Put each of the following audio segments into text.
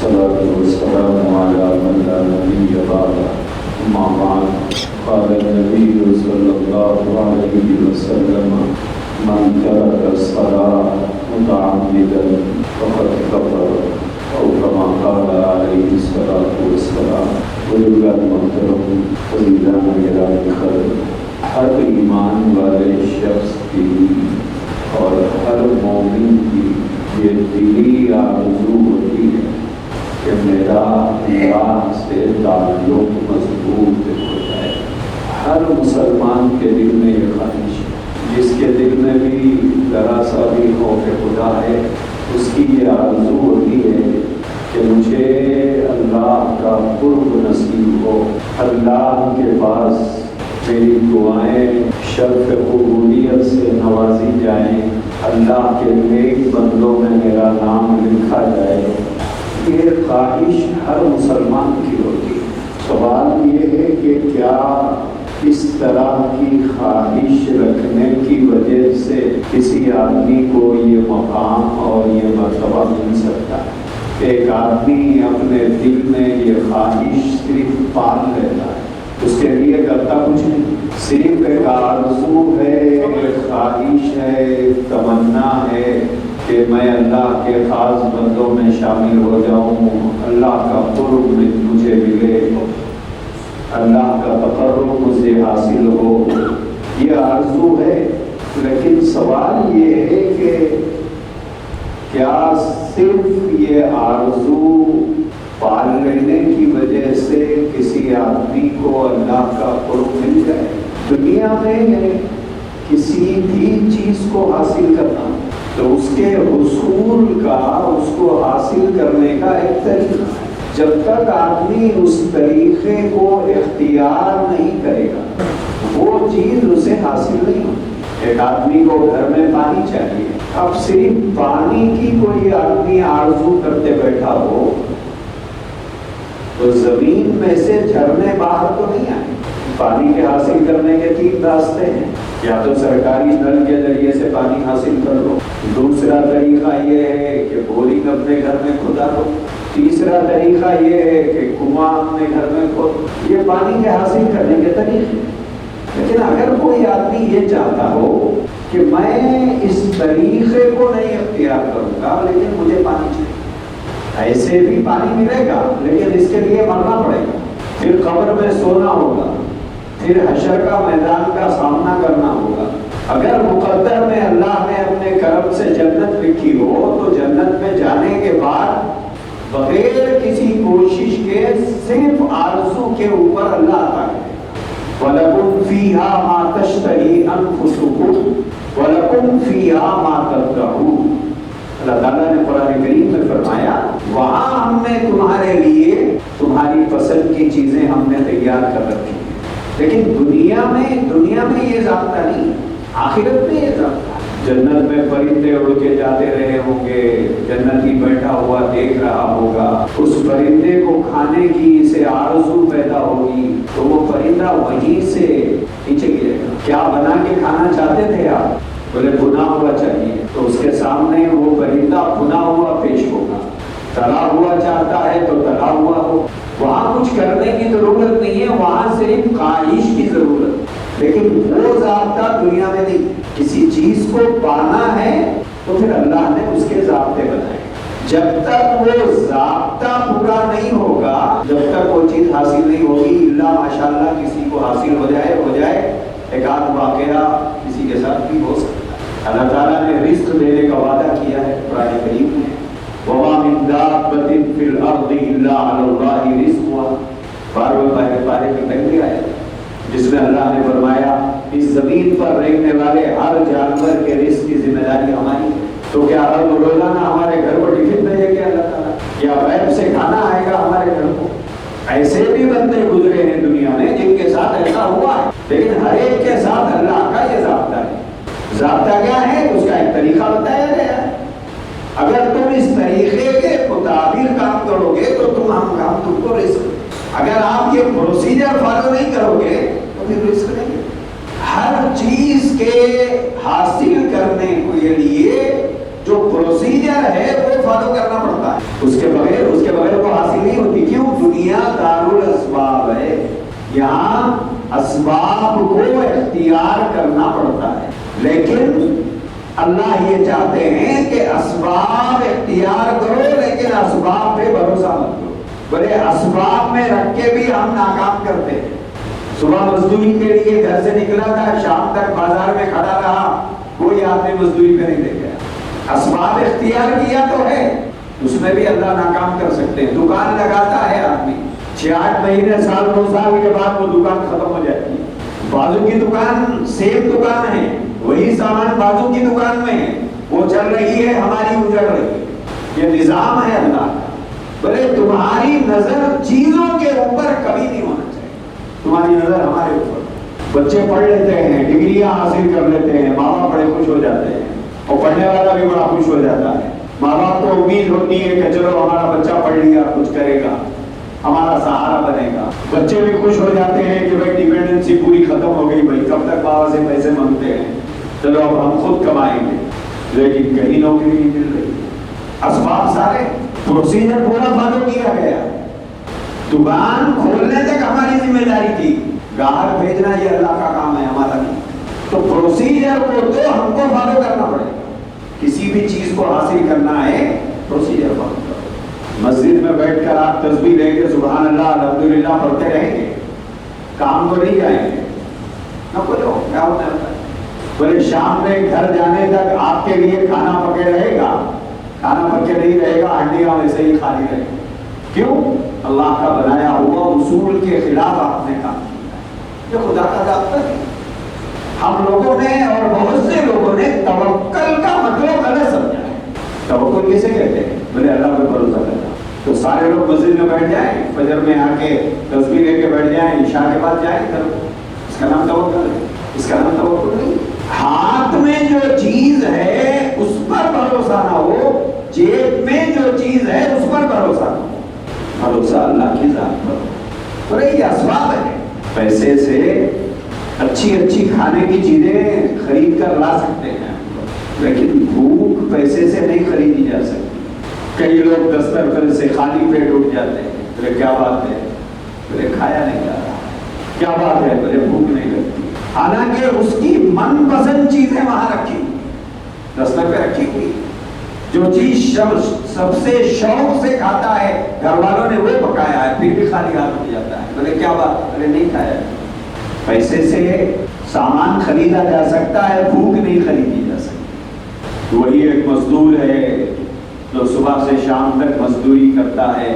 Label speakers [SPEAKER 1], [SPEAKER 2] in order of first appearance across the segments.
[SPEAKER 1] والصلاة والسلام على من لا نبي بعده أما بعد قال النبي صلى الله عليه وسلم من ترك الصلاة متعمدا فقد كفر أو كما قال عليه الصلاة والسلام. بزرگان محترم عزیزان گرامی قدر، ہر ایمان والے شخص کی اور ہر مومن کی یہ دلی آرزو ہوتی ہے کہ میرا اللہ سے تعلق مضبوط ہو جائے. ہر مسلمان کے دل میں یہ خواہش ہے، جس کے دل میں بھی ذرا سا بھی خوف خدا ہے، اس کی یہ آرزو ہوتی ہے کہ مجھے اللہ کا قرب نصیب ہو، اللہ کے پاس میری دعائیں شرف قبولیت سے نوازی جائیں، اللہ کے نیک بندوں میں میرا نام لکھا جائے. یہ خواہش ہر مسلمان کی ہوتی ہے. سوال یہ ہے کہ کیا اس طرح کی خواہش رکھنے کی وجہ سے کسی آدمی کو یہ مقام اور یہ مرتبہ مل سکتا ہے؟ ایک آدمی اپنے دل میں یہ خواہش صرف پال لیتا ہے، اس کے لیے کرتا کچھ نہیں، صرف ایک آرزو ہے، ایک خواہش ہے، تمنا ہے کہ میں اللہ کے خاص بندوں میں شامل ہو جاؤں، اللہ کا قرب مجھے ملے، اللہ کا تقرب مجھے حاصل ہو. یہ آرزو ہے. لیکن سوال یہ ہے کہ کیا صرف یہ آرزو پال لینے کی وجہ سے کسی آدمی کو اللہ کا قرب مل جائے؟ دنیا میں کسی بھی چیز کو حاصل کرنا تو اس کے حصول کا، اس کو حاصل کرنے کا ایک طریقہ ہے. جب تک آدمی اس طریقے کو اختیار نہیں کرے گا وہ چیز اسے حاصل نہیں ہوتی. ایک آدمی کو گھر میں پانی چاہیے، اب صرف پانی کی کوئی آدمی آرزو کرتے بیٹھا ہو تو زمین میں سے جھرنے باہر تو نہیں آئے. پانی کے حاصل کرنے کے 3 راستے ہیں. یا تو سرکاری نل کے ذریعے سے پانی حاصل کر لو، دوسرا طریقہ یہ ہے کہ بورنگ اپنے گھر میں کھدا لو، تیسرا طریقہ یہ ہے کہ کنواں اپنے گھر میں کھودو. یہ پانی کے حاصل کرنے کے طریقے. لیکن اگر کوئی آدمی یہ چاہتا ہو کہ میں اس طریقے کو نہیں اختیار کروں گا لیکن مجھے پانی چاہیے، ایسے بھی پانی ملے گا لیکن اس کے لیے مرنا پڑے گا، پھر قبر میں سونا ہوگا، پھر حشر کا میدان کا سامنا کرنا ہوگا. اگر مقدر میں اللہ نے اپنے کرم سے جنت لکھی ہو تو جنت میں جانے کے بعد بغیر کسی کوشش کے صرف آرزو کے اوپر اللہ عطا کرے. وَلَكُمْ فِيهَا مَا تَشْتَهِي أَنفُسُكُمْ وَلَكُمْ فِيهَا مَا تَدَّعُونَ. اللہ تعالیٰ نے قرآن کریم میں فرمایا وہاں ہم نے تمہارے لیے تمہاری پسند کی چیزیں ہم نے تیار کر رکھی ہیں. لیکن دنیا میں یہ ضابطہ نہیں، آخرت میں یہ ضابطہ. جنت میں پرندے اڑ کے جاتے رہے ہوں گے، جنتی بیٹھا ہوا دیکھ رہا ہوگا، اس پرندے کو کھانے کی اسے آرزو پیدا ہوگی تو وہ پرندہ وہیں سے نیچے گرے گا. کیا بنا کے کھانا چاہتے تھے آپ؟ بولے بنا ہوا چاہیے، تو اس کے سامنے وہ پرندہ بنا ہوا پیش ہوگا. تلا ہوا چاہتا ہے تو تلا ہوا ہو. وہاں کچھ کرنے کی ضرورت نہیں ہے، وہاں صرف خواہش کی ضرورت. لیکن وہ ضابطہ دنیا میں نہیں. کسی چیز کو پانا ہے تو پھر اللہ نے اس کے ضابطے بنائے. جب تک وہ ضابطہ پورا نہیں ہوگا، جب تک وہ چیز حاصل نہیں ہوگی، اللہ ماشاءاللہ کسی کو حاصل ہو جائے ایک آدھ واقعہ کسی کے ساتھ بھی ہو سکتا ہے. اللہ تعالیٰ نے رزق دینے کا وعدہ کیا ہے قرآن کریم میں. وَمَا مِن دَابَّةٍ فِي الْأَرْضِ إِلَّا عَلَى اللَّهِ رِزْقُهَا. پارے کی پہلی آیت جس میں اللہ نے فرمایا اس زمین پر رہنے والے ہر جانور کے رزق کی ذمہ داری ہماری ہے. تو کیا ہر روزانہ ہمارے گھر کو ٹفن بھیجے گا اللہ تعالیٰ، یا غیب سے کھانا آئے گا ہمارے گھر کو؟ ایسے بھی بندے گزرے ہیں دنیا میں جن کے ساتھ ایسا ہوا ہے، لیکن ہر ایک کے ساتھ اللہ کا یہ ضابطہ ہے. ضابطہ کیا ہے؟ اس کا ایک طریقہ بتایا گیا ہے. اگر تم اس طریقے کے مطابق کام کرو گے تو تم کو رزق. اگر آپ یہ پروسیجر فالو نہیں کرو گے تو پھر رزق نہیں. ہر چیز کے حاصل کرنے کے لیے جو پروسیجر ہے وہ فالو کرنا پڑتا ہے. اس کے بغیر
[SPEAKER 2] نہیں ہوتی. کیوں؟ دنیا دار الاسباب ہے، یہاں اسباب کو اختیار کرنا پڑتا ہے. لیکن اللہ یہ چاہتے ہیں کہ اسباب اختیار کرو لیکن اسباب پہ بھروسہ مت کرو. بڑے اسباب میں رکھ کے بھی ہم ناکام کرتے ہیں. صبح مزدوری کے لیے گھر سے نکلا تھا، شام تک بازار میں کھڑا رہا، کوئی آدمی مزدوری پہ نہیں دے گیا. اسباب اختیار کیا تو ہے، اس میں بھی اللہ ناکام کر سکتے ہیں. دکان لگاتا ہے آدمی، 6-8 مہینے، سال 2 سال کے بعد وہ دکان ختم ہو جاتی ہے. بازو کی دکان سیم دکان ہے، وہی سامان بازو کی دکان میں ہے، وہ چل رہی ہے، ہماری اجڑ رہی ہے. یہ نظام ہے اللہ کا. بولے تمہاری نظر چیزوں کے اوپر کبھی نہیں ہونا چاہیے، تمہاری نظر ہمارے اوپر. بچے پڑھ لیتے ہیں، ڈگریاں حاصل کر لیتے ہیں، ماں باپ بڑے خوش ہو جاتے ہیں، اور پڑھنے والا بھی بڑا خوش ہو جاتا ہے. ماں باپ کو امید ہوتی ہے کہ چلو ہمارا بچہ پڑھ لیا، کچھ کرے گا، ہمارا سہارا بنے گا. بچے بھی خوش ہو جاتے ہیں کہ بھائی ڈیپینڈنسی پوری ختم ہو گئی، بھائی کب تک بابا سے پیسے مانگتے ہیں، چلو اب ہم خود کمائیں گے. لیکن کہیں نوکری نہیں مل رہی. اسباب سارے، پروسیجر پورا فالو کیا گیا. دکان کھولنے تک ہماری ذمہ داری تھی، گاہک بھیجنا یہ اللہ کا کام ہے، ہمارا نہیں. تو پروسیجر کو تو ہم کو فالو کرنا پڑے گا. کسی بھی چیز کو حاصل کرنا ہے پروسیجر فالو کرو. مسجد میں بیٹھ کر آپ تسبیح لے کے سبحان اللہ الحمدللہ پڑھتے رہیں گے، کام تو نہیں جائیں گے نہ. بولو کیا ہوتا ہے؟ بولے شام میں گھر جانے تک آپ کے لیے کھانا پکے رہے گا، کھانا پکے نہیں رہے گا، ہڈیاں ویسے ہی خالی رہے گی. کیوں؟ اللہ کا بنایا ہوا اصول کے خلاف آپ نے کام کیا. یہ خدا کا ضابطہ ہے. ہم لوگوں نے اور بہت سے لوگوں نے توکل کا مطلب غلط سمجھا ہے. توکل کیسے کہتے ہیں؟ بولے اللہ پہ بھروسہ کرنا. تو سارے لوگ مسجد میں بیٹھ جائیں، فجر میں آ کے تسبیح لے کے بیٹھ جائیں، عشاء کے بعد جائیں کرو، اس کا نام توکل ہے؟ اس کا نام توکل نہیں. ہاتھ میں جو چیز ہے اس پر بھروسہ نہ ہو، جیب میں جو چیز ہے اس پر بھروسہ نہ ہو، بھروسہ اللہ کی ذات پر. تو یہ اسباب ہے. پیسے سے اچھی اچھی کھانے کی چیزیں خرید کر لا سکتے ہیں، لیکن بھوک پیسے سے نہیں خریدی جا سکتی. کئی لوگ دسترخوان سے خالی پیٹ اٹھ جاتے ہیں. بولے کیا بات ہے؟ بولے کھایا نہیں جا رہا. کیا بات ہے؟ بولے بھوک نہیں لگتی. حالانکہ اس کی من پسند چیزیں وہاں رکھی ہوئی، دستر پہ رکھی ہوئی. جو چیز سب سے شوق سے کھاتا ہے، گھر والوں نے وہ پکایا ہے، پھر بھی خالی ہاتھ اٹھ جاتا ہے. بولے کیا بات؟ بولے نہیں کھایا. پیسے سے سامان خریدا جا سکتا ہے، بھوک نہیں خریدی جا سکتی. وہی ایک مزدور ہے جو صبح سے شام تک مزدوری کرتا ہے،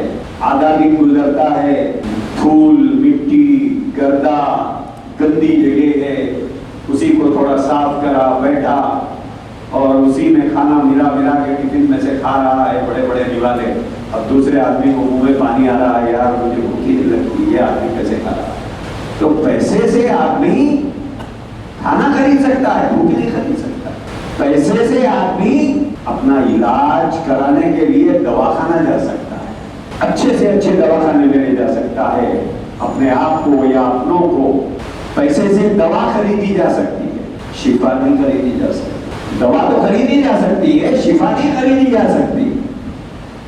[SPEAKER 2] آدھا دن گزرتا ہے، دھول مٹی گردا گندی جگہ ہے، اسی کو تھوڑا صاف کرا، بیٹھا اور اسی میں کھانا ملا کے ٹفن میں سے کھا رہا ہے، بڑے بڑے نوالے. اب دوسرے آدمی کو منہ میں پانی آ رہا ہے، یار مجھے بھوک نہیں لگتی، یہ آدمی کیسے کھا رہا ہے؟ تو پیسے سے آدمی کھانا خرید سکتا ہے، بھوک نہیں خرید سکتا. پیسے سے آدمی اپنا علاج کرانے کے لیے دواخانہ جا سکتا ہے، اچھے سے اچھے دواخانے میں لے جا سکتا ہے اپنے آپ کو یا اپنوں کو. پیسے سے دوا خریدی جا سکتی ہے، شفا نہیں خریدی جا سکتی. دوا تو خریدی جا سکتی ہے، شفا نہیں خریدی جا سکتی.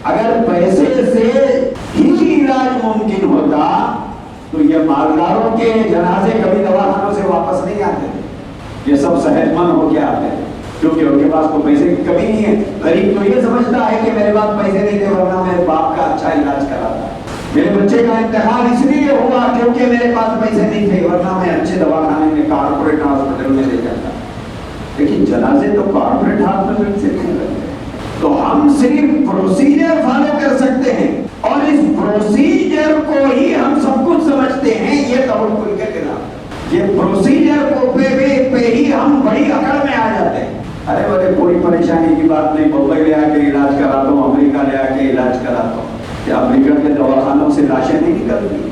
[SPEAKER 2] اگر پیسے سے ہی علاج ممکن ہوتا تو یہ مالداروں کے جنازے کبھی دواخانوں سے واپس نہیں آتے، یہ سب صحت مند ہو کے آتے ہیں، کیونکہ ان کے پاس تو پیسے کی کمی نہیں ہے. غریب تو یہ سمجھتا ہے کہ میرے پاس پیسے نہیں تھے ورنہ میرے باپ کا اچھا علاج کراتا، میرے بچے کا انتقال اس لیے ہوا کیونکہ میرے پاس پیسے نہیں تھے ورنہ میں اچھے دواخانے میں کارپوریٹ ہاسپٹل میں لے جاتا. لیکن جنازے تو کارپوریٹ ہاسپٹل سے نہیں لگتے. تو ہم صرف پروسیجر فالو کر سکتے ہیں، اور اس پروسیجر کو ہی ہم سب کچھ سمجھتے ہیں. یہ توکل کے خلاف، یہ پروسیجر کو پہ ہی ہم بڑی اکڑ میں آ جاتے ہیں. ارے بولے کوئی پریشانی کی بات نہیں، بمبئی لے آ کے علاج کراتا ہوں، امریکہ لے آ کے علاج کراتا ہوں. کیا امریکہ کے دواخانوں سے لاشیں نہیں نکلتی؟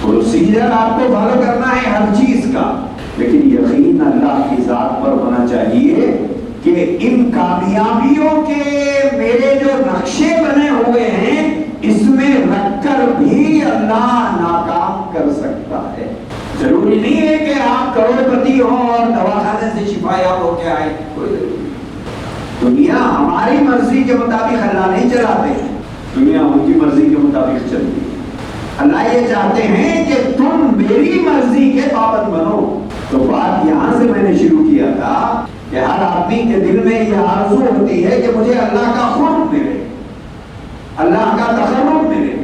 [SPEAKER 2] پروسیجر آپ کو فالو کرنا ہے ہر چیز کا، لیکن یقین اللہ کی ذات پر ہونا چاہیے کہ ان کامیابیوں کے میرے جو نقشے بنے ہوئے ہیں اس میں رکھ کر بھی اللہ ناکام کر سکتا ہے. ضروری نہیں ہے کہ آپ کروڑپتی ہو اور دواخانے سے شفا یاب ہو کے آئے، کوئی ضروری نہیں. دنیا ہماری مرضی کے مطابق اللہ نہیں چلاتے. دنیا ان کی مرضی کے مطابق چلتی ہے، اللہ یہ چاہتے ہیں کہ تم میری مرضی کے پابند بنو۔ تو بات یہاں سے میں نے شروع کیا تھا کہ ہر آدمی کے دل میں یہ آرزو ہوتی ہے کہ مجھے اللہ کا قرب ملے، اللہ کا تقرب ملے،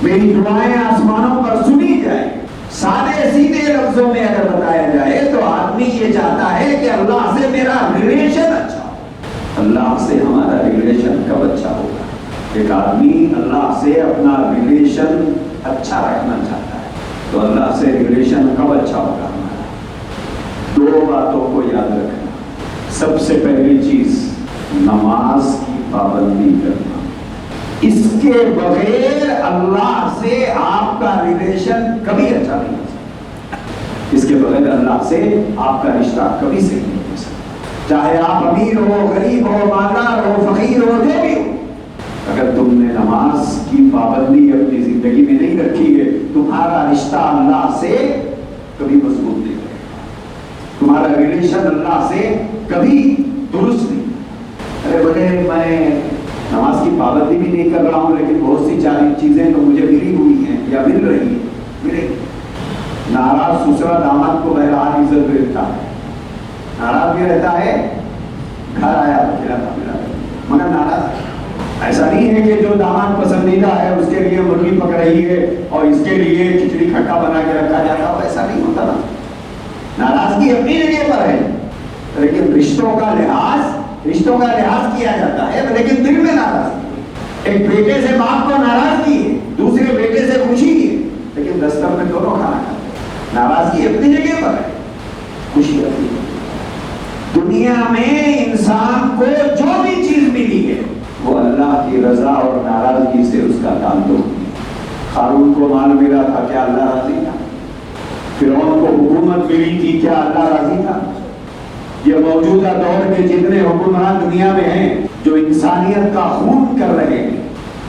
[SPEAKER 2] میری دعائیں آسمانوں پر سنی جائے۔ سادے سیدھے لفظوں میں اگر بتایا جائے تو آدمی یہ چاہتا ہے کہ اللہ سے میرا ریلیشن اچھا ہو۔ اللہ سے ہمارا ریلیشن کب اچھا ہوگا؟ ایک آدمی اللہ سے اپنا ریلیشن اچھا رکھنا چاہتا ہے تو اللہ سے ریلیشن کب اچھا ہوگا ہمارا؟ دو باتوں کو یاد رکھنا۔ سب سے پہلی چیز نماز کی پابندی کرنا، اس کے بغیر اللہ سے آپ کا ریلیشن کبھی اچھا نہیں ہو سکتا، اس کے بغیر اللہ سے آپ کا رشتہ کبھی صحیح نہیں ہو سکتا، چاہے آپ امیر ہو، غریب ہو، مالدار ہو، فقیر ہو، جو بھی ہو۔ اگر تم نے نماز کی پابندی اپنی زندگی میں نہیں رکھی ہے، تمہارا رشتہ اللہ سے کبھی مضبوط نہیں رہے گا، تمہارا ریلیشن اللہ سے کبھی درست نہیں۔ ارے بولے میں نماز کی پابندی بھی نہیں کر رہا ہوں لیکن بہت سی چیزیں تو مجھے ملی ہوئی ہیں یا مل رہی ہیں، ملے۔ ناراض سسرا داماد کو بہرحال عزت دیتا ہے، ناراض بھی رہتا ہے، گھر آیا تو کھلاتا ملا، مگر ناراض۔ ایسا نہیں ہے کہ جو داماد پسندیدہ ہے اس کے لیے مرغی پک رہی ہے اور اس کے لیے کھچڑی کھٹا بنا کے رکھا جاتا ہو، ایسا نہیں ہوتا نا۔ ناراضگی اپنی جگہ پر ہے لیکن رشتوں کا لحاظ کیا جاتا ہے، لیکن دل میں ناراضگی۔ ایک بیٹے سے باپ کو ناراضگی ہے، دوسرے بیٹے سے خوشی ہے، لیکن دستر میں دونوں کھانا کھاتے ہیں۔ ناراضگی اپنی جگہ پر ہے، خوشی اپنی جگہ۔ دنیا میں انسان کو جو بھی چیز ملی ہے وہ اللہ کی رضا اور ناراضگی سے اس کا تعلق ہے۔ قارون کو مال ملا تھا، کیا اللہ راضی تھا؟ فرعون کو حکومت ملی تھی، کیا اللہ راضی تھا؟ یہ موجودہ دور کے جتنے حکمران دنیا میں ہیں جو انسانیت کا خون کر رہے ہیں،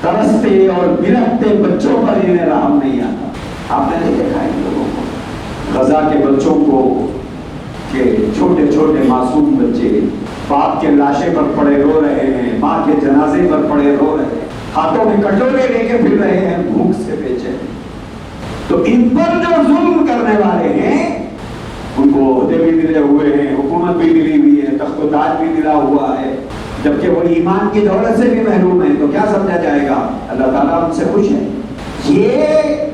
[SPEAKER 2] ترستے اور بلکتے بچوں پر انہیں رحم نہیں آتا۔ آپ نے نہیں دیکھا ان لوگوں کو، غزہ کے بچوں کو، کہ چھوٹے چھوٹے معصوم بچے باپ کے لاشے پر پڑے رو رہے ہیں، ماں کے جنازے پر پڑے رو رہے ہیں، ہاتھوں میں کٹورے لے کے پھر رہے ہیں، بھوک سے بے چین۔ تو ان پر جو ظلم کرنے والے ہیں ان کو عہدے بھی ملے ہوئے ہیں، حکومت بھی ملی ہوئی ہے، تخت و تاج بھی ملا ہوا ہے، جبکہ وہ ایمان کی دولت سے بھی محروم ہے، تو کیا سمجھا جائے گا اللہ تعالیٰ ان سے خوش ہے؟ یہ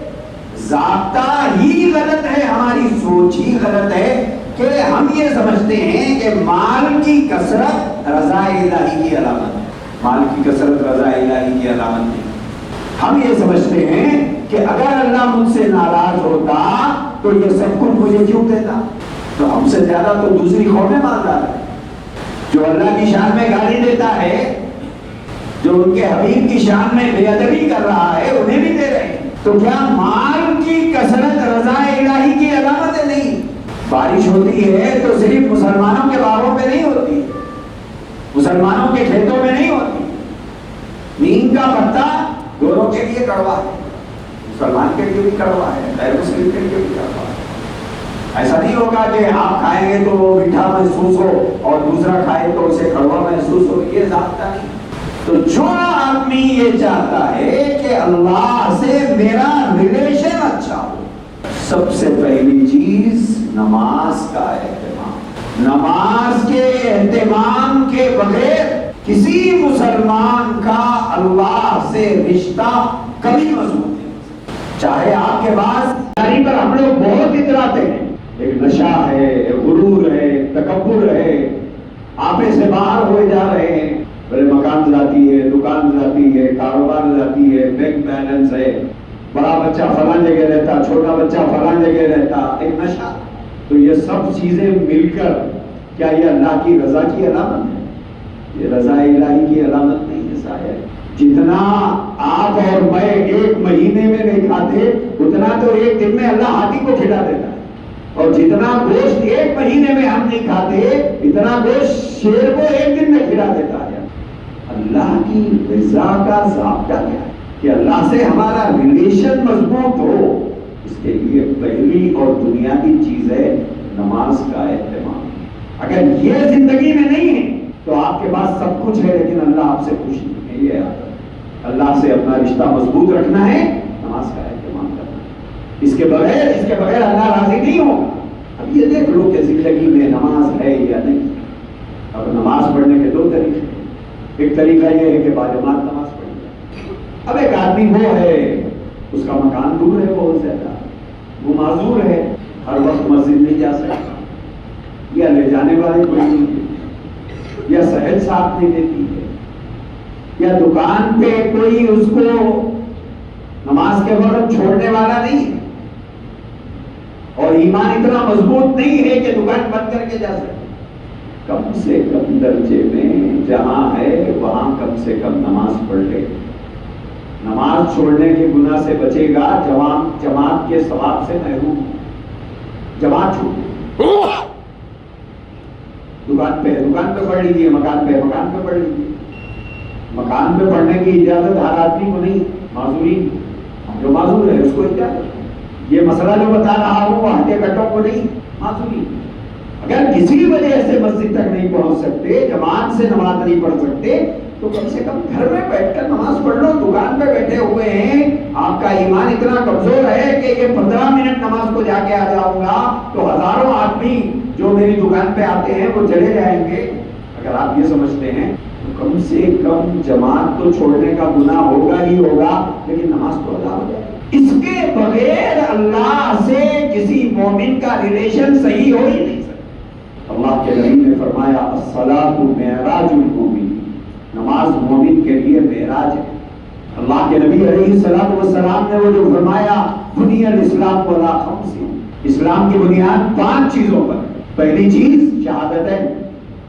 [SPEAKER 2] ضابطہ ہی غلط ہے، ہماری سوچ ہی غلط ہے کہ ہم یہ سمجھتے ہیں کہ مال کی کثرت رضا الہی کی علامت ہے۔ مال کی کثرت رضا الہی کی علامت نہیں۔ ہم یہ سمجھتے ہیں کہ اگر اللہ مجھ سے ناراض ہوتا تو یہ سب کچھ مجھے کیوں دیتا؟ تو ہم سے زیادہ تو دوسری قومیں مالدار ہیں، جو اللہ کی شان میں گالی دیتا ہے، جو ان کے حبیب کی شان میں بے ادبی کر رہا ہے، انہیں بھی دے رہے ہیں۔ تو کیا مال کی کثرت رضا الہی کی علامت ہے؟ نہیں۔ بارش ہوتی ہے تو صرف مسلمانوں کے باغوں پہ نہیں ہوتی، مسلمانوں کے کھیتوں میں نہیں ہوتی۔ نیم کا پتا دونوں کے لیے کڑوا ہے، مسلمان کے لیے بھی کڑوا ہے، غیر مسلم کے لیے بھی کڑوا ہے۔ ایسا نہیں ہوگا کہ آپ کھائیں گے تو وہ میٹھا محسوس ہو اور دوسرا کھائے تو اسے کڑوا محسوس ہو، یہ ضابطہ نہیں۔ تو جو آدمی یہ چاہتا ہے کہ اللہ سے میرا ریلیشن اچھا ہو، سب سے پہلی چیز نماز کا اہتمام۔ نماز کے اہتمام کے بغیر کسی مسلمان کا اللہ سے رشتہ کبھی مضبوط نہیں۔ چاہے آپ کے پاس دنیا پر ہم لوگ بہت اتراتے ہیں، ایک نشہ ہے، ایک غرور ہے، تکبر ہے، آپے سے باہر ہوئے جا رہے ہیں، بڑے مکان ذاتی ہے، دکان ذاتی ہے، کاروبار ذاتی ہے، بینک بیلنس ہے، بڑا بچہ فلاں جگہ رہتا، چھوٹا بچہ فلاں جگہ رہتا، ایک نشہ۔ تو یہ سب چیزیں مل کر کیا یہ اللہ کی رضا کی علامت ہے؟ یہ رضا الہی کی علامت نہیں ہے صاحب۔ جتنا آپ اور میں ایک مہینے میں نہیں کھاتے اتنا تو ایک دن میں اللہ ہاتھی کو کھلا دیتا ہے، اور جتنا گوشت ایک مہینے میں ہم نہیں کھاتے اتنا گوشت شیر کو ایک دن میں کھلا دیتا ہے۔ اللہ کی رضا کا ضابطہ کیا ہے کہ اللہ سے ہمارا ریلیشن مضبوط ہو، اس کے لیے پہلی اور بنیادی چیز ہے نماز کا اہتمام۔ اگر یہ زندگی میں نہیں ہے تو آپ کے پاس سب کچھ ہے لیکن اللہ آپ سے خوش نہیں ہے، یہ یاد رکھیں۔ اللہ سے اپنا رشتہ مضبوط رکھنا ہے، نماز کا اہتمام کرنا ہے۔ اس کے بغیر اللہ راضی نہیں ہوگا۔ اب یہ دیکھ لو کہ زندگی میں نماز ہے یا نہیں۔ اب نماز پڑھنے کے دو طریقے ہیں۔ ایک طریقہ یہ ہے کہ باجماعت نماز پڑھی۔ اب ایک آدمی وہ ہے، اس کا مکان دور ہے بہت زیادہ، وہ معذور ہے، ہر وقت مسجد نہیں جا سکتا، یا لے جانے والے کوئی نہیں ہے، یا صحت ساتھ نہیں دیتی ہے، یا دکان پہ کوئی اس کو نماز کے وقت چھوڑنے والا نہیں ہے، اور ایمان اتنا مضبوط نہیں ہے کہ دکان بند کر کے جا سکے۔ کم سے کم درجے میں جہاں ہے وہاں کم سے کم نماز پڑھ لے۔ نماز چھوڑنے کے گناہ سے بچے گا، جماعت کے ثواب سے محروم۔ جماعت چھوٹ، دکان پہ پڑھ لیجیے، مکان پہ پڑھ لیجیے۔ مکان پہ پڑھنے کی اجازت ہر آدمی کو نہیں، معذورین، جو معذور ہے اس کو اجازت۔ یہ مسئلہ جو بتا رہا ہوں وہ ہٹے کٹوں کو نہیں، معذورین۔ اگر کسی وجہ سے مسجد تک نہیں پہنچ سکتے، جماعت سے نماز نہیں پڑھ سکتے، تو کم سے کم گھر میں بیٹھ کر نماز پڑھ لو۔ دکان پہ بیٹھے ہوئے ہیں، آپ کا ایمان اتنا کمزور ہے کہ یہ 15 منٹ نماز کو جا کے آ جاؤں گا تو ہزاروں آدمی جو میری دکان پہ آتے ہیں وہ چلے جائیں گے۔ اگر آپ یہ سمجھتے ہیں تو کم سے کم جماعت تو چھوڑنے کا گناہ ہوگا ہی ہوگا، لیکن نماز تو ادا ہو جائے گی۔ اس کے بغیر اللہ سے کسی مومن کا ریلیشن صحیح ہو ہی نہیں سکتا۔ اللہ کے نبی نے فرمایا الصلاۃ معراج المومن، نماز مومن کے لیے معراج ہے۔ اللہ کے نبی علیہ الصلوۃ والسلام نے وہ جو فرمایا بنی الاسلام علی خمس، اسلام کی بنیاد 5 چیزوں پر۔ پہلی چیز شہادت ہے،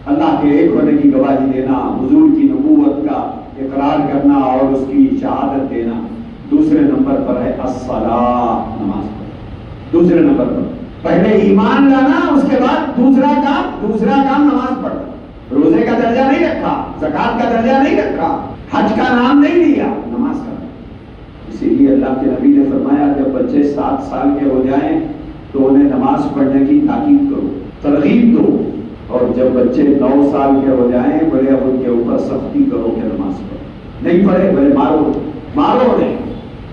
[SPEAKER 2] اللہ کے ایک ہونے کی گواہی دینا، حضور کی نبوت کا اقرار کرنا اور اس کی شہادت دینا۔ دوسرے نمبر پر ہے الصلاۃ، نماز پڑھنا۔ دوسرے نمبر پر پہلے ایمان لانا، اس کے بعد دوسرا کام نماز پڑھنا۔ روزے کا درجہ نہیں رکھا، زکات کا درجہ نہیں رکھا، حج کا نام نہیں لیا، نماز کا۔ اسی لیے اللہ کے نبی نے فرمایا جب بچے 7 سال کے ہو جائیں تو انہیں نماز پڑھنے کی تاکید کرو، ترغیب دو، اور جب بچے 9 سال کے ہو جائیں بڑے اب ان کے اوپر سختی کرو کہ نماز پڑھو، نہیں پڑھے بڑے مارو نہیں۔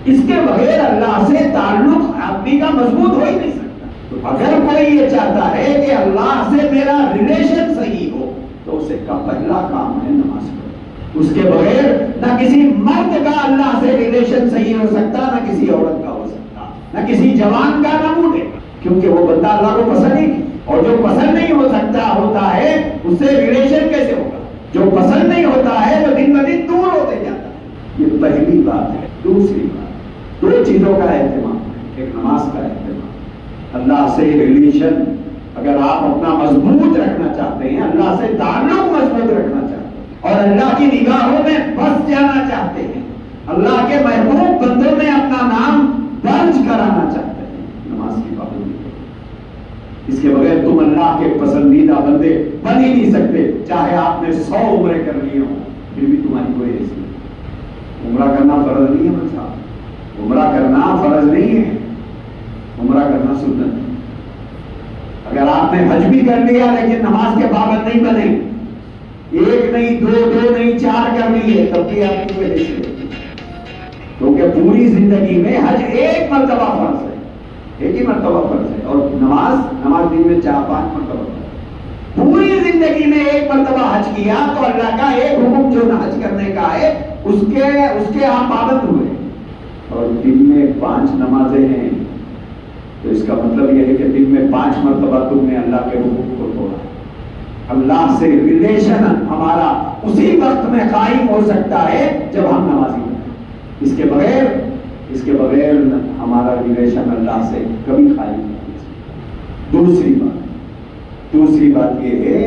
[SPEAKER 2] اس کے بغیر اللہ سے تعلق آدمی کا مضبوط ہو ہی نہیں سکتا۔ تو اگر کوئی یہ چاہتا ہے کہ اللہ سے میرا ریلیشن صحیح ہو تو اسے کا پہلا کام ہے نماز پڑھنا۔ اس کے بغیر نہ کسی مرد کا اللہ سے ریلیشن صحیح ہو سکتا، نہ کسی عورت کا ہو سکتا، نہ کسی جوان کا، نہ بوڑھے کا، کیونکہ وہ بندہ اللہ کو پسند ہی نہیں، اور جو پسند نہیں ہو سکتا ہوتا ہے اس سے ریلیشن کیسے ہوگا؟ جو پسند نہیں ہوتا ہے وہ دن بدن دور ہوتے جاتا ہے۔ یہ پہلی بات ہے۔ دوسری بات 2 چیزوں کا اہتمام ہے، ایک نماز کا اہتمام، اللہ سے ریلیشن اگر آپ اپنا مضبوط رکھنا چاہتے ہیں، اللہ سے تعلق مضبوط رکھنا چاہتے ہیں اور اللہ کی نگاہوں میں بس جانا چاہتے ہیں، اللہ کے محبوب بندوں میں اپنا نام درج کرانا چاہتے ہیں، نماز کی پابندی کرو۔ اس کے بغیر تم اللہ کے پسندیدہ بندے بن ہی نہیں سکتے، چاہے آپ نے 100 عمریں کر لی ہوں پھر بھی تمہاری کوئی حیثیت نہیں۔ عمرہ کرنا فرض نہیں ہے بھائی صاحب، عمرہ کرنا فرض نہیں ہے، عمرہ کرنا سنت ہے۔ اگر آپ نے حج بھی کر لیا لیکن نماز کے پابند نہیں بنے، 1 نہیں 2 نہیں 4 کر لیے، تب بھی آپ کی کوئی حیثیت نہیں، کیونکہ پوری زندگی میں حج 1 مرتبہ فرض ہے، 1 ہی مرتبہ فرض ہے، اور نماز دن میں 4-5 مرتبہ فرض ہے۔ پوری زندگی میں 1 مرتبہ حج کیا تو اللہ کا ایک حکم جو نہ حج کرنے کا ہے اس کے آپ پابند ہوئے، اور دن میں 5 نمازیں ہیں تو اس کا مطلب یہ ہے کہ دن میں 5 مرتبہ تم نے اللہ کے حکم کو توڑا۔ اللہ سے ریلیشن ہمارا اسی وقت میں قائم ہو سکتا ہے جب ہم نمازی ہیں، اس کے بغیر ہمارا ریلیشن اللہ سے کبھی قائم نہیں ہو سکتا۔ دوسری بات یہ ہے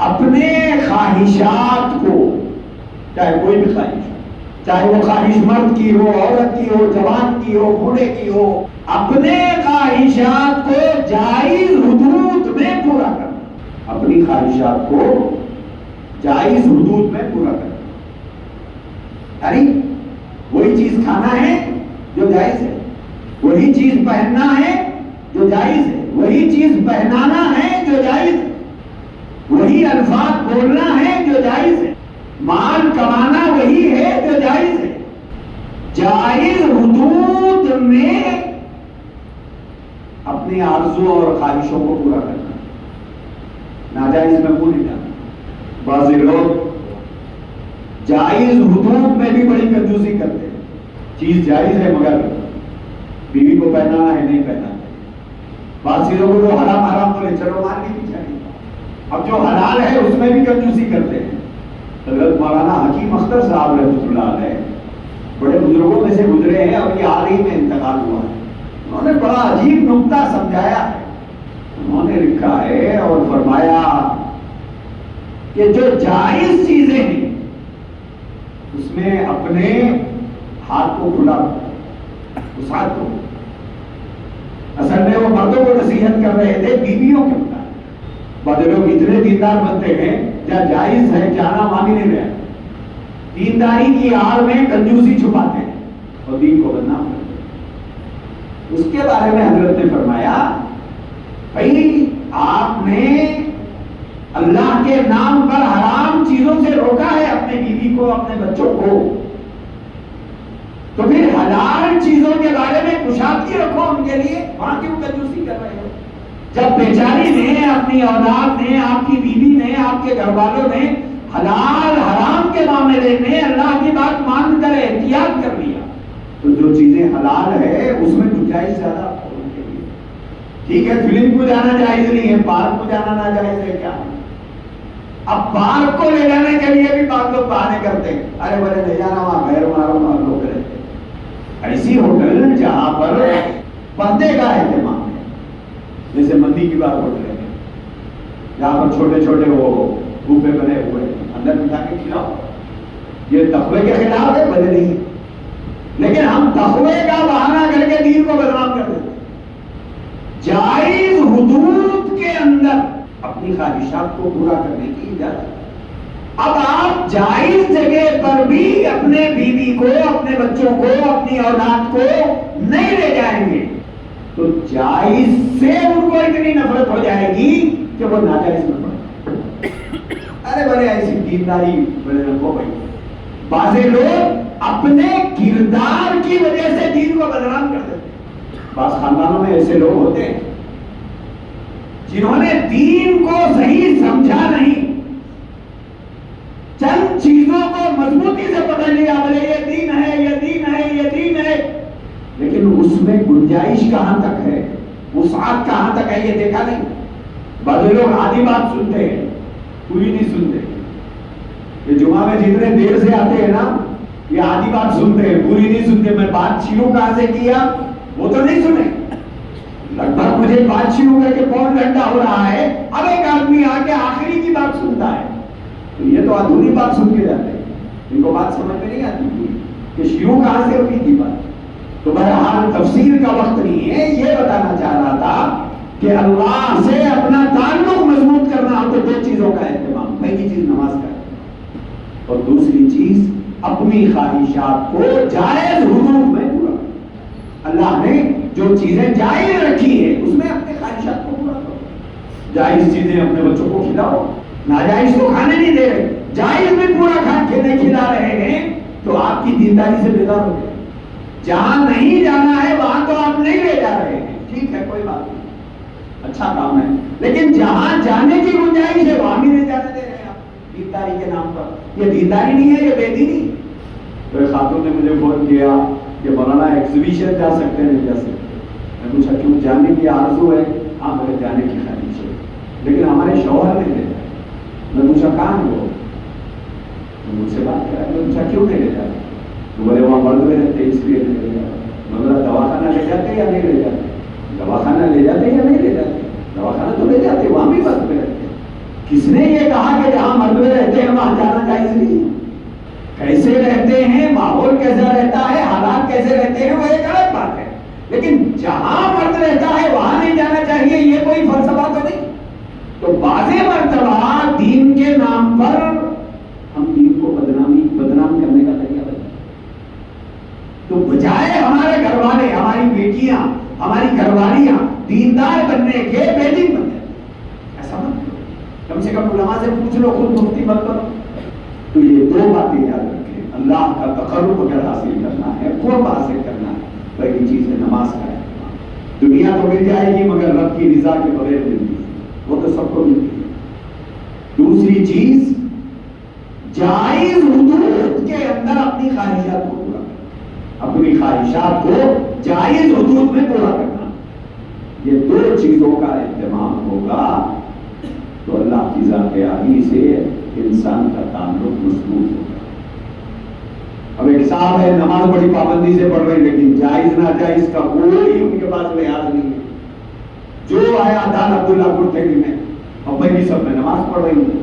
[SPEAKER 2] اپنے خواہشات کو، چاہے کوئی بھی خواہش ہو، چاہے وہ خواہش مرد کی ہو، عورت کی ہو، جوان کی ہو، بوڑھے کی ہو، اپنے خواہشات کو جائز حدود میں پورا کرنا، اپنی خواہشات کو جائز حدود میں پورا کرنا۔ یعنی وہی چیز کھانا ہے جو جائز ہے، وہی چیز پہننا ہے جو جائز ہے، وہی چیز پہنانا ہے جو جائز ہے، وہی الفاظ بولنا ہے جو جائز ہے، مال کمانا وہی ہے جو جائز ہے. جائز حدود میں اپنی آرزو اور خواہشوں کو پورا کرنا، ناجائز میں وہ نہیں جانا. بعض لوگ جائز حدود میں بھی بڑی کنجوسی کرتے ہیں. چیز جائز ہے مگر بیوی کو پہنانا ہے نہیں پہنانا. بعض لوگوں کو حرام حرام بولے چلو مان لی بھی چاہیے. اب جو حلال ہے اس میں بھی کنجوسی کرتے ہیں. حضرت مولانا حکیم اختر صاحب رحمۃ اللہ علیہ بڑے بزرگوں میں سے گزرے ہیں، ابھی حال ہی میں انتقال ہوا ہے. انہوں نے بڑا عجیب نقطہ سمجھایا ہے. انہوں نے لکھا ہے اور فرمایا کہ جو جائز چیزیں ہیں اس میں اپنے ہاتھ کو کھلا اس ہاتھ کو. اصل میں وہ مردوں کو نصیحت کر رہے تھے بیویوں کے مطابق. بعض لوگ اتنے دیندار بنتے ہیں جہاں جائز ہے جانا مان نہیں رہے، دینداری کی آڑ میں کنجوسی چھپاتے ہیں اور دین کو بدنام کرتے ہیں. اس کے بارے میں حضرت نے فرمایا بھائی آپ نے اللہ کے نام پر حرام چیزوں سے روکا ہے اپنے بیوی کو اپنے بچوں کو، تو پھر حلال چیزوں کے بارے میں کشادگی رکھو ان کے لیے. وہاں کیوں کنجوسی کر رہے ہو؟ جب بیچاری نے اپنی اولاد نے آپ کی بیوی نے آپ کے گھر والوں نے حلال حرام کے معاملے میں اللہ کی بات مان کر احتیاط کر لیا، تو جو چیزیں حلال ہے اس میں گنجائش زیادہ ان کے لیے. ٹھیک ہے فلم کو جانا جائز نہیں ہے، پارک کو جانا ناجائز ہے کیا؟ اب پارک کو لے جانے کے لیے بھی بعض لوگ بہانے کرتے ہیں، ارے بڑے لے جانا وہاں غیر محرم لوگ رہتے ہیں. ایسی ہوٹل جہاں پر پردے کا اہتمام ہے، جیسے مندی کی بات ہوٹل ہے جہاں پر چھوٹے چھوٹے وہ بوفے بنے ہوئے اندر بٹھا کے کھلاؤ، یہ تقوی کے خلاف ہے بھلے نہیں، لیکن ہم تقوی کا بہانہ کر کے دین کو بدنام کر دیتے. جائز حدود کے اندر اپنی خواہشات کو پورا کرنے کی اجازت. اب آپ جائز جگہ پر بھی اپنے بیوی کو اپنے بچوں کو اپنی اولاد کو نہیں لے جائیں گے تو جائز سے ان کو اتنی نفرت ہو جائے گی کہ وہ ناجائز میں پڑے. ارے بڑے ایسی دینداری بڑے رکھو بھائی. بعض لوگ اپنے کردار کی وجہ سے دین کو بدنام کر دیتے ہیں. بعض خاندانوں میں ایسے لوگ ہوتے ہیں جنہوں نے دین کو صحیح سمجھا نہیں، چند چیزوں کو مضبوطی سے پکڑ لیا، بولے یہ دین ہے یہ دین ہے یہ دین ہے، لیکن اس میں گنجائش کہاں تک ہے، وسعت کہاں تک ہے یہ دیکھا نہیں. بعض لوگ آدھی بات سنتے ہیں پوری نہیں سنتے. یہ جمعہ میں جتنے دیر سے آتے ہیں نا یہ آدھی بات سنتے ہیں پوری نہیں سنتے. میں بات شروع کہاں سے کیا وہ تو نہیں سنے، لگ بھگ مجھے بات شروع کر کے پون گھنٹہ ہو رہا ہے، اب ایک آدمی آ کے آخری کی بات سنتا ہے. تو یہ تو ادھوری بات سن کے جاتے ہیں، ان کو بات سمجھ میں نہیں آتی کہ شروع کہاں سے ہوئی تھی بات. تو بہرحال تفسیر کا وقت نہیں ہے، یہ بتانا چاہ رہا تھا کہ اللہ سے اپنا تعلق مضبوط کرنا ہو تو دو چیزوں کا اہتمام. پہلی چیز نماز کا اور دوسری چیز اپنی خواہشات کو جائز حدود میں پورا. اللہ نے جو چیزیں جائز رکھی ہے اس میں اپنے خواہشات کو پورا کرو. جائز چیزیں اپنے بچوں کو کھلاؤ، ناجائز تو کھانے نہیں دے رہے، جائز میں پورا کھانے کھلا رہے ہیں تو آپ کی دینداری سے بیدار ہو گئے. جہاں نہیں جانا ہے وہاں تو آپ نہیں لے جا رہے ہیں، ٹھیک ہے کوئی بات نہیں، اچھا کام ہے، لیکن جہاں جانے کی گنجائش ہے وہاں بھی نہیں جانے دے رہے ہیں آپ دینداری کے نام پر. یہ دینداری نہیں ہے، یہ بے دینی. تو ایک خاتون نے مجھے فون کیا کہ مولانا ایگزیبیشن جا سکتے ہیں نہیں جا سکتے. میں پوچھا کیوں، جانے کی آرزو ہے؟ ہاں میرے جانے کی خواہش ہے لیکن ہمارے شوہر نہیں لے جاتے. میں پوچھا کہاں ہے وہ، مجھ سے بات کرا. میں پوچھا کیوں نہیں لے جاتے؟ تو بولے وہاں مرد میں رہتے اس لیے نہیں لے جاتے. میں بولا دواخانہ لے جاتے یا نہیں لے جاتے؟ دواخانہ لے جاتے یا نہیں لے جاتے؟ دواخانہ تو لے جاتے، وہاں بھی مرد میں رہتے. کس نے یہ کہا کہ جہاں مرد میں رہتے ہیں وہاں جانا جائز نہیں؟ کیسے رہتے ہیں، ماحول کیسا رہتا ہے، حالات کیسے رہتے ہیں وہ ایک الگ بات ہے، لیکن جہاں مرد رہتا ہے وہاں نہیں جانا چاہیے یہ کوئی فلسفہ تو نہیں. تو بعض مرتبہ دین کے نام پر ہم دین کو بدنام کرنے کا طریقہ بتائیں. تو بجائے ہمارے گھر والے، ہماری بیٹیاں، ہماری گھر والیاں دیندار بننے کے بے دین بن جاتے. ایسا مت کرو، کم سے کم علماء سے پوچھ لو، خود مفتی مت بنو. تو یہ دو باتیں یاد رکھیں، اللہ کا تقرب اگر حاصل کرنا ہے، قرب حاصل کرنا ہے، پہلی چیز ہے نماز کا اہتمام۔ دنیا تو مل جائے گی مگر رب کی رضا کے بغیر ملتی ہے، وہ تو سب کو ملتی ہے۔ دوسری چیز جائز حدود کے اندر اپنی خواہشات کو پورا کرنا، اپنی خواہشات کو جائز حدود میں پورا کرنا، یہ دو چیزوں کا اہتمام ہوگا تو اللہ کی ذات عالی سے انسان کا تعلق مضبوط ہوگا۔ اب ایک صاحب ہے نماز بڑی پابندی سے پڑھ رہے لیکن جائز ناجائز کا کوئی ان کے پاس لحاظ نہیں ہے، جو آیا دان عبداللہ کرتگی میں اور پہلی سب میں نماز پڑھ رہی ہیں،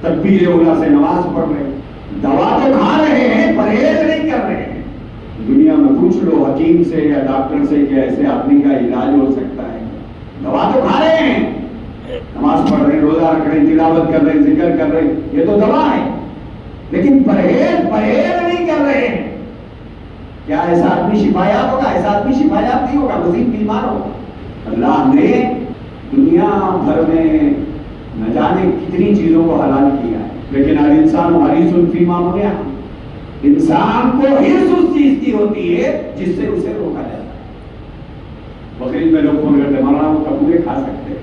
[SPEAKER 2] تکبیر اولیٰ سے نماز پڑھ رہے ہیں، دوا تو کھا رہے ہیں پرہیز نہیں کر رہے ہیں۔ دنیا میں پوچھ لو حکیم سے یا ڈاکٹر سے کہ ایسے آدمی کا علاج ہو سکتا ہے؟ دوا تو کھا رہے ہیں، نماز پڑھ رہے ہیں، روزہ رکھ رہے ہیں، تلاوت کر رہے ہیں، ذکر کر رہے ہیں، یہ تو دوا ہے، لیکن پرہیز نہیں کر رہے ہیں۔ کیا ایسا آدمی شفایاب ہوگا؟ ایسا آدمی شفایاب نہیں ہوگا، مزید بیمار ہوگا۔ اللہ نے دنیا بھر میں نہ جانے کتنی چیزوں کو حلال کیا ہے، لیکن ہر انسان حریص فی ما منع، انسان کو حرص اس چیز کی ہوتی ہے جس سے اسے روکا جاتا ہے۔ بقرعید میں لوگ فون کرتے مولانا وہ کپورے کھا سکتے ہیں،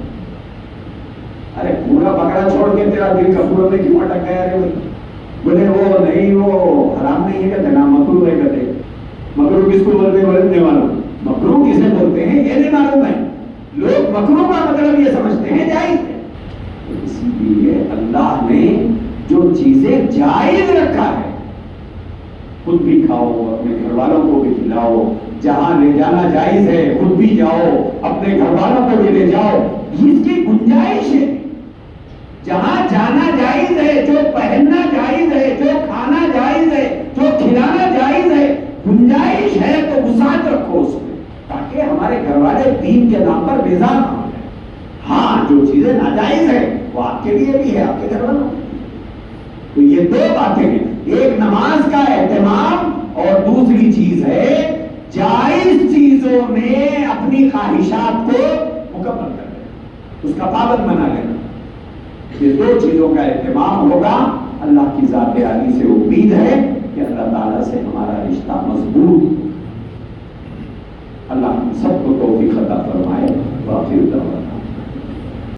[SPEAKER 2] ارے پورا بکرا چھوڑ کے تیرا دل کپوروں میں کیوں اٹک گیا رے؟ بولے وہ نہیں، وہ حرام نہیں ہے کہتے نا، مکروہ ہے کہتے۔ مکروہ کس کو بولتے ہیں؟ بولنے والوں مکروہ کسے بولتے ہیں یہ نہیں معلوم ہے، لوگ مکروہ کا مطلب یہ سمجھتے ہیں جائز ہے۔ اسی لیے اللہ نے جو چیزیں جائز رکھا ہے، خود بھی کھاؤ، اپنے گھر والوں کو بھی کھلاؤ، جہاں لے جانا جائز ہے خود بھی جاؤ، اپنے گھر والوں کو بھی لے جاؤ، اس کی گنجائش ہے۔ جہاں جانا جائز ہے، جو پہننا جائز ہے، جو کھانا جائز ہے، جو کھلانا جائز ہے، گنجائش ہے تو وسعت رکھو اس میں، تاکہ ہمارے گھر والے دین کے نام پر بیزار نہ ہو جائیں۔ ہاں جو چیزیں ناجائز ہیں وہ آپ کے لیے بھی ہے، آپ کے گھر والوں کے لیے۔ تو یہ دو باتیں ہیں، ایک نماز کا اہتمام اور دوسری چیز ہے جائز چیزوں میں اپنی خواہشات کو مکمل کر لینا، اس کا پابند بنا لینا۔ یہ دو چیزوں کا اہتمام ہوگا، اللہ کی ذات عالی سے امید ہے کہ اللہ تعالیٰ سے ہمارا رشتہ مضبوط، اللہ سب کو توفیق عطا فرمائے۔ واخر دعوانا